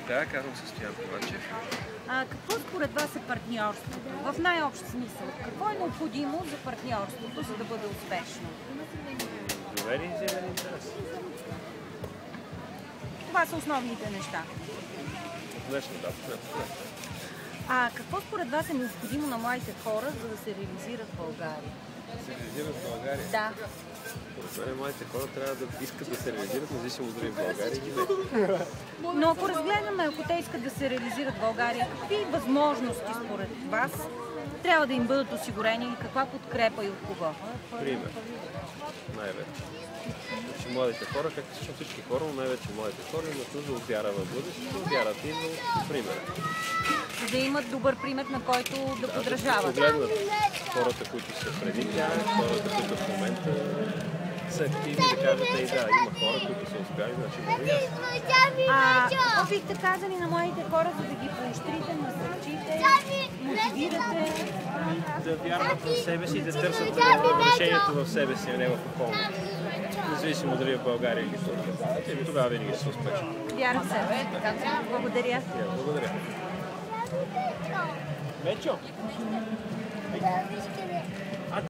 Така, казвам се Стоян Ковачев. Какво според вас е партньорството? В най-общ смисъл. Какво е необходимо за партньорството, за да бъде успешно? Доверие и взаимен интерес. Това са основните неща. Днешна дата. Какво според вас е необходимо на младите хора, за да се реализират в България? Да се реализират в България? Да. Според мен младите хора трябва да искат да се реализират, независимо дали в България или не. Но ако разгледаме, ако те искат да се реализират в България, какви възможности според вас трябва да им бъдат осигурени или каква подкрепа и от кого? Пример. Най-вече. Значи младите хора, както всички хора, но най-вече младите хора имат нужда от вяра в бъдещето, вярата идва от примера. За да имат добър пример, на който да подражават. Да погледнат хората, които са преди тях, хората, които в момента са активни, да кажат, да, има хора, които са успяли, значи много ясно. Какво бихте казали на младите хора, за да ги поощрите, насърчите, мотивирате? Да вярват в себе си и да търсят решението в себе си, а не в околната. Независимо дали в България или тук. Тогава винаги се успешно. Вяра в себе. Благодаря. Благодаря. Мечо!